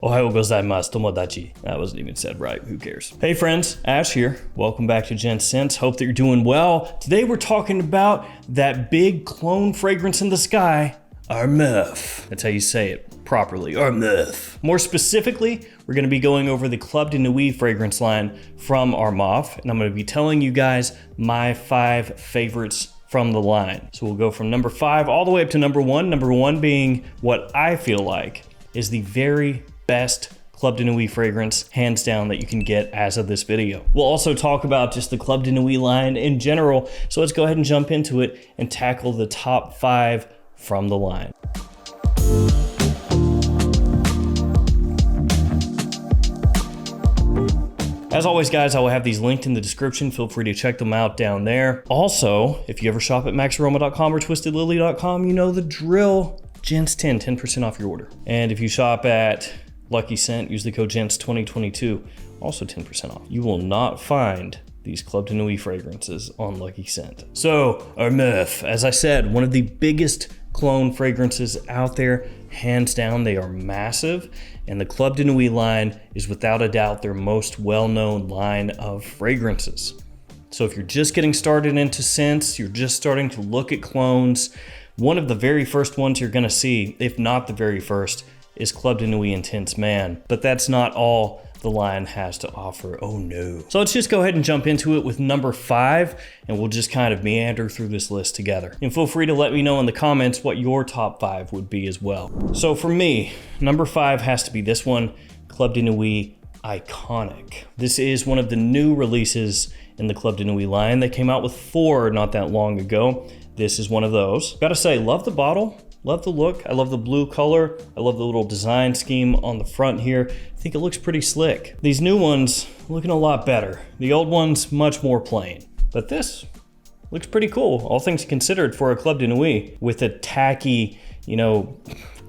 Ohayou gozaimasu, tomodachi. That wasn't even said right, who cares? Hey friends, Ash here. Welcome back to Gents. Hope that you're doing well. Today we're talking about that big clone fragrance in the sky, Armaf. That's how you say it properly, Armaf. More specifically, we're gonna be going over the Club de Nuit fragrance line from Armaf, and I'm gonna be telling you guys my 5 favorites from the line. So we'll go from number 5 all the way up to number 1. Number 1 being what I feel like is the very best Club de Nuit fragrance, hands down, that you can get as of this video. We'll also talk about just the Club de Nuit line in general, so let's go ahead and jump into it and tackle the top 5 from the line. As always, guys, I will have these linked in the description. Feel free to check them out down there. Also, if you ever shop at maxaroma.com or twistedlily.com, you know the drill. Gents 10% off your order. And if you shop at Lucky Scent, use the code GENTS2022, also 10% off. You will not find these Club de Nuit fragrances on Lucky Scent. So, Armaf, as I said, one of the biggest clone fragrances out there. Hands down, they are massive. And the Club de Nuit line is without a doubt their most well-known line of fragrances. So if you're just getting started into scents, you're just starting to look at clones, one of the very first ones you're gonna see, if not the very first, is Club de Nuit Intense Man. But that's not all the line has to offer, oh no. So let's just go ahead and jump into it with number 5, and we'll just kind of meander through this list together. And feel free to let me know in the comments what your top 5 would be as well. So for me, number 5 has to be this one, Club de Nuit Iconic. This is one of the new releases in the Club de Nuit line. They came out with 4 not that long ago. This is one of those. Gotta say, love the bottle, love the look. I love the blue color. I love the little design scheme on the front here. I think it looks pretty slick. These new ones looking a lot better. The old one's much more plain, but this looks pretty cool, all things considered, for a Club de Nuit with a tacky, you know,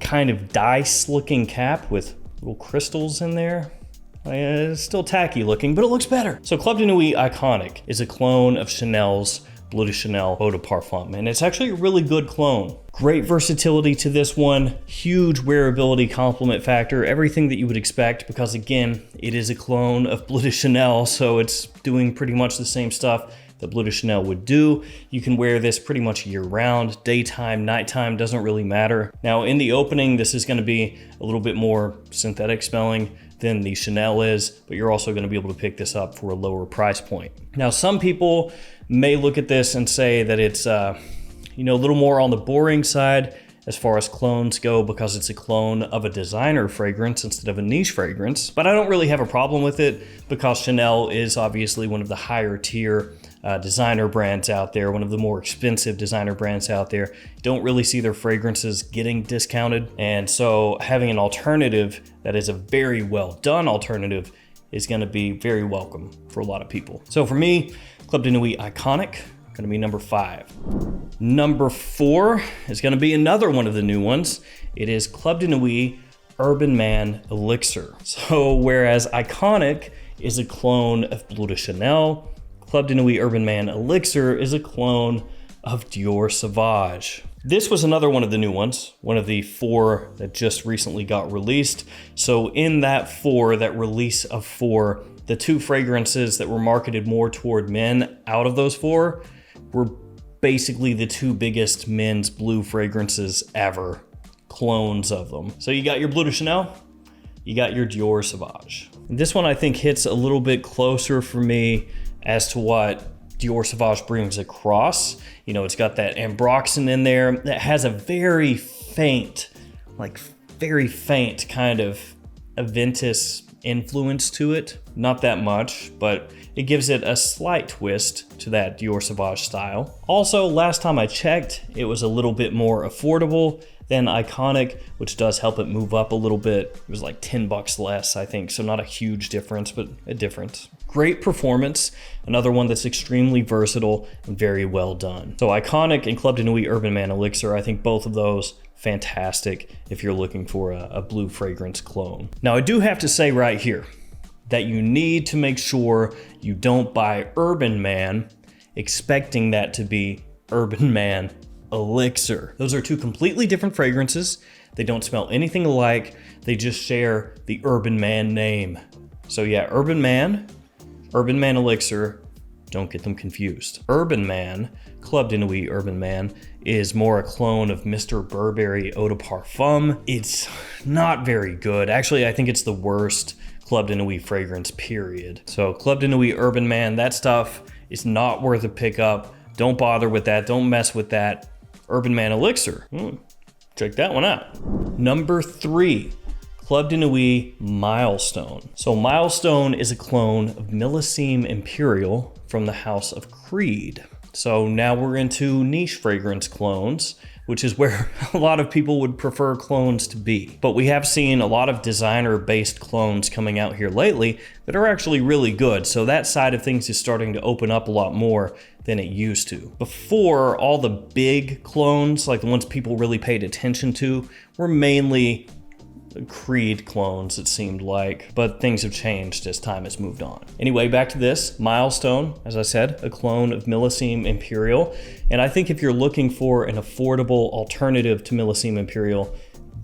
kind of dice looking cap with little crystals in there. It's still tacky looking, but it looks better. So Club de Nuit Iconic is a clone of Chanel's Bleu de Chanel Eau de Parfum, and it's actually a really good clone. Great versatility to this one, huge wearability compliment factor, everything that you would expect, because again, it is a clone of Bleu de Chanel, so it's doing pretty much the same stuff that Bleu de Chanel would do. You can wear this pretty much year round, daytime, nighttime, doesn't really matter. Now in the opening, this is gonna be a little bit more synthetic smelling than the Chanel is, but you're also gonna be able to pick this up for a lower price point. Now, some people may look at this and say that it's you know, a little more on the boring side as far as clones go, because it's a clone of a designer fragrance instead of a niche fragrance. But I don't really have a problem with it, because Chanel is obviously one of the higher tier designer brands out there, one of the more expensive designer brands out there. You don't really see their fragrances getting discounted. And so having an alternative that is a very well done alternative is gonna be very welcome for a lot of people. So for me, Club de Nuit Iconic, gonna be number 5. Number 4 is gonna be another one of the new ones. It is Club de Nuit Urban Man Elixir. So whereas Iconic is a clone of Bleu de Chanel, Club de Nuit Urban Man Elixir is a clone of Dior Sauvage. This was another one of the new ones, one of the 4 that just recently got released. So in that 4, that release of 4, the 2 fragrances that were marketed more toward men out of those 4 were basically the 2 biggest men's blue fragrances ever, clones of them. So you got your Bleu de Chanel, you got your Dior Sauvage. This one I think hits a little bit closer for me as to what Dior Sauvage brings across. You know, it's got that ambroxan in there that has a very faint kind of Aventus influence to it. Not that much, but it gives it a slight twist to that Dior Sauvage style. Also, last time I checked, it was a little bit more affordable than Iconic, which does help it move up a little bit. It was like $10 less, I think, so not a huge difference, but a difference. Great performance, another one that's extremely versatile and very well done. So Iconic and Club de Nuit Urban Man Elixir, I think both of those fantastic if you're looking for a blue fragrance clone. Now I do have to say right here that you need to make sure you don't buy Urban Man expecting that to be Urban Man Elixir. Those are 2 completely different fragrances. They don't smell anything alike. They just share the Urban Man name. So yeah, Urban Man Elixir, don't get them confused. Urban Man, Club de Nuit Urban Man, is more a clone of Mr. Burberry Eau de Parfum. It's not very good. Actually, I think it's the worst Club de Nuit fragrance, period. So Club de Nuit Urban Man, that stuff is not worth a pickup. Don't bother with that. Don't mess with that. Urban Man Elixir. Check that one out. Number 3, Club de Nuit Milestone. So Milestone is a clone of Millésime Imperial from the House of Creed. So now we're into niche fragrance clones, which is where a lot of people would prefer clones to be. But we have seen a lot of designer-based clones coming out here lately that are actually really good. So that side of things is starting to open up a lot more than it used to. Before, all the big clones, like the ones people really paid attention to, were mainly Creed clones, it seemed like, but things have changed as time has moved on. Anyway, back to this. Milestone, as I said, a clone of Millésime Imperial. And I think if you're looking for an affordable alternative to Millésime Imperial,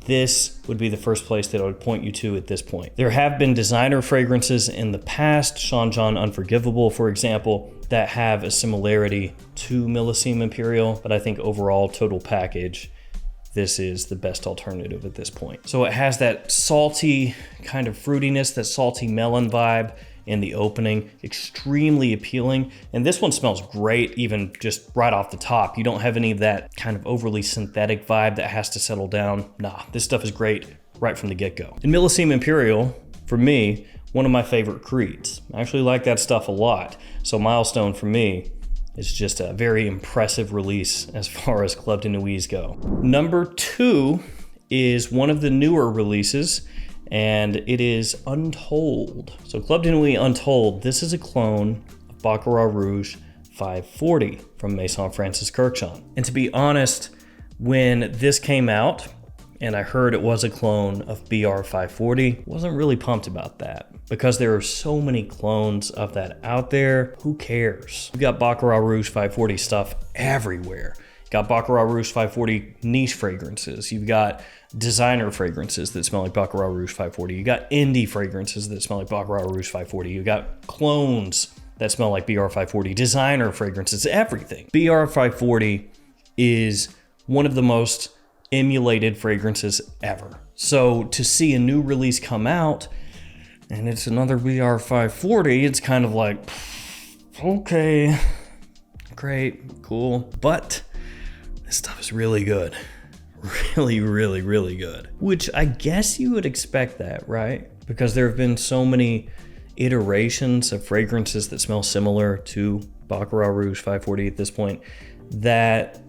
this would be the first place that I would point you to at this point. There have been designer fragrances in the past, Sean John Unforgivable, for example, that have a similarity to Millésime Imperial, but I think overall, total package, this is the best alternative at this point. So it has that salty kind of fruitiness, that salty melon vibe in the opening, extremely appealing. And this one smells great, even just right off the top. You don't have any of that kind of overly synthetic vibe that has to settle down. Nah, this stuff is great right from the get-go. And Millésime Imperial, for me, one of my favorite Creeds. I actually like that stuff a lot. So Milestone for me, it's just a very impressive release as far as Club de Nuits go. Number 2 is one of the newer releases, and it is Untold. So Club de Nuit Untold, this is a clone of Baccarat Rouge 540 from Maison Francis Kurkdjian. And to be honest, when this came out, and I heard it was a clone of BR 540, wasn't really pumped about that because there are so many clones of that out there. Who cares? You got Baccarat Rouge 540 stuff everywhere. You got Baccarat Rouge 540 niche fragrances. You've got designer fragrances that smell like Baccarat Rouge 540. You got indie fragrances that smell like Baccarat Rouge 540. You got clones that smell like BR 540, designer fragrances, everything. BR 540 is one of the most emulated fragrances ever. So to see a new release come out and it's another BR 540, it's kind of like, okay, great, cool. But this stuff is really good. Really, really, really good. Which I guess you would expect that, right? Because there have been so many iterations of fragrances that smell similar to Baccarat Rouge 540 at this point that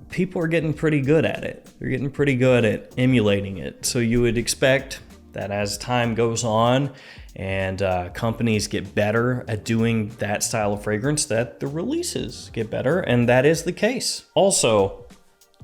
people are getting pretty good at it. They're getting pretty good at emulating it. So you would expect that as time goes on and companies get better at doing that style of fragrance, that the releases get better, and that is the case. Also,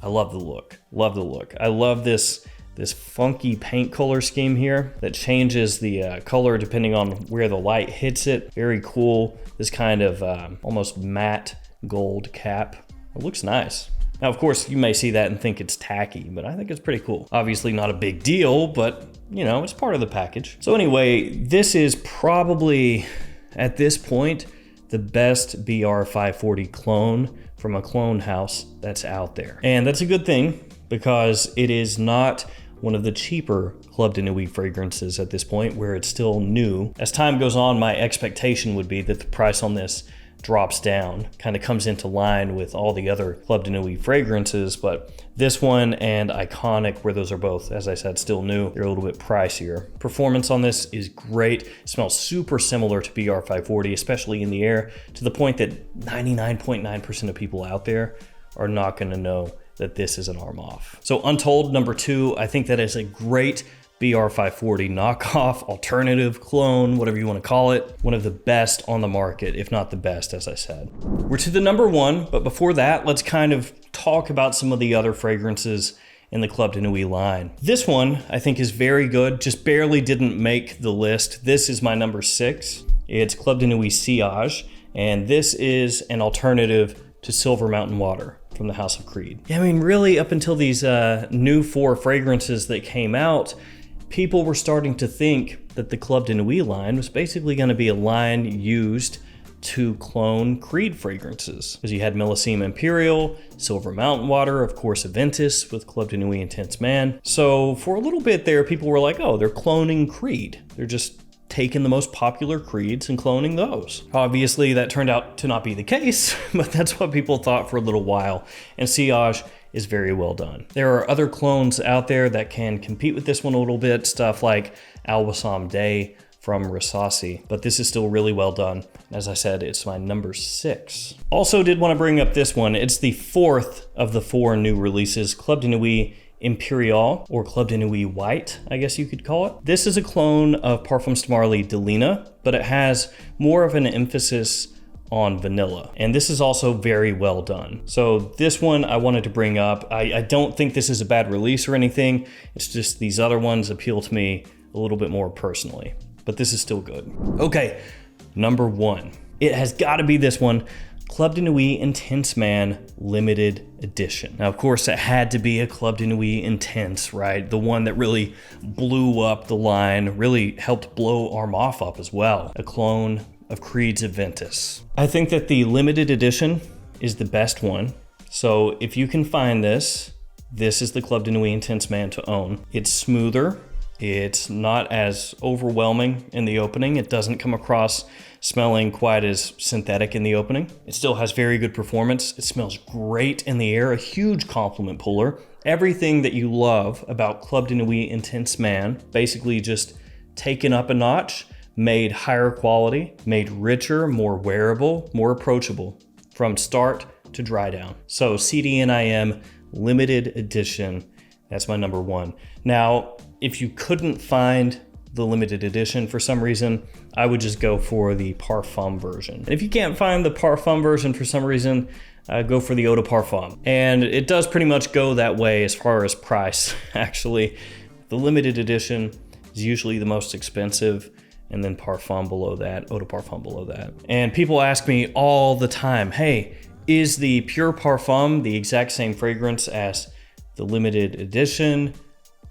I love the look. Love the look. I love this funky paint color scheme here that changes the color depending on where the light hits it. Very cool. This kind of almost matte gold cap. It looks nice. Now, of course, you may see that and think it's tacky, but I think it's pretty cool. Obviously not a big deal, but you know, it's part of the package. So anyway, this is probably, at this point, the best BR 540 clone from a clone house that's out there. And that's a good thing because it is not one of the cheaper Club de Nuit fragrances at this point where it's still new. As time goes on, my expectation would be that the price on this drops down, kind of comes into line with all the other Club de Nuit fragrances, but this one and Iconic, where those are both, as I said, still new, they're a little bit pricier. Performance on this is great. It smells super similar to BR 540, especially in the air, to the point that 99.9% of people out there are not gonna know that this is an Armaf. So Untold, number 2, I think that is a great BR 540 knockoff, alternative, clone, whatever you want to call it. One of the best on the market, if not the best, as I said. We're to the number 1, but before that, let's kind of talk about some of the other fragrances in the Club de Nuit line. This one, I think, is very good, just barely didn't make the list. This is my number 6. It's Club de Nuit Sillage, and this is an alternative to Silver Mountain Water. from the House of Creed. Yeah, I mean, really up until these new 4 fragrances that came out, people were starting to think that the Club de Nuit line was basically going to be a line used to clone Creed fragrances. Because you had Millesime Imperial, Silver Mountain Water, of course Aventus with Club de Nuit Intense Man. So for a little bit there, people were like, oh, they're cloning Creed. They're just taking the most popular Creeds and cloning those. Obviously that turned out to not be the case, but that's what people thought for a little while. And Sillage is very well done. There are other clones out there that can compete with this one a little bit, stuff like Albasam Day from Risasi, but this is still really well done. As I said, it's my number 6. Also did want to bring up this one. It's the 4th of the 4 new releases, Club de Nuit Imperial, or Club de Nuit White, I guess you could call it. This is a clone of Parfums de Marly Delina, but it has more of an emphasis on vanilla. And this is also very well done. So this one I wanted to bring up. I don't think this is a bad release or anything. It's just these other ones appeal to me a little bit more personally, but this is still good. Okay, number 1. It has got to be this one, Club de Nuit Intense Man Limited Edition. Now, of course, it had to be a Club de Nuit Intense, right? The one that really blew up the line, really helped blow Armaf up as well. A clone of Creed's Aventus. I think that the limited edition is the best one. So if you can find this, this is the Club de Nuit Intense Man to own. It's smoother. It's not as overwhelming in the opening. It doesn't come across smelling quite as synthetic in the opening. It still has very good performance. It smells great in the air, a huge compliment puller. Everything that you love about Club de Nuit Intense Man, basically just taken up a notch, made higher quality, made richer, more wearable, more approachable from start to dry down. So CDNIM limited edition, that's my number 1. Now, if you couldn't find the limited edition for some reason, I would just go for the Parfum version. And if you can't find the Parfum version for some reason, go for the Eau de Parfum. And it does pretty much go that way as far as price, actually. The limited edition is usually the most expensive, and then Parfum below that, Eau de Parfum below that. And people ask me all the time, hey, is the Pure Parfum the exact same fragrance as the limited edition?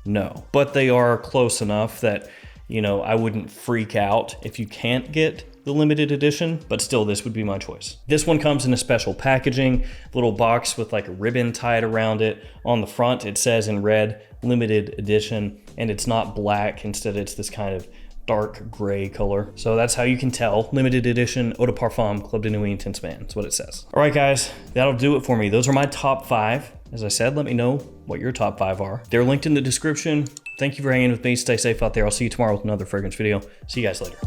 No, but they are close enough that, you know, I wouldn't freak out if you can't get the limited edition, but still this would be my choice. This one comes in a special packaging, little box with like a ribbon tied around it. On the front, it says in red, limited edition, and it's not black. Instead, it's this kind of dark gray color. So that's how you can tell. Limited edition Eau de Parfum Club de Nuit Intense Man. That's what it says. All right, guys, that'll do it for me. Those are my top 5. As I said, let me know what your top 5 are. They're linked in the description. Thank you for hanging with me. Stay safe out there. I'll see you tomorrow with another fragrance video. See you guys later.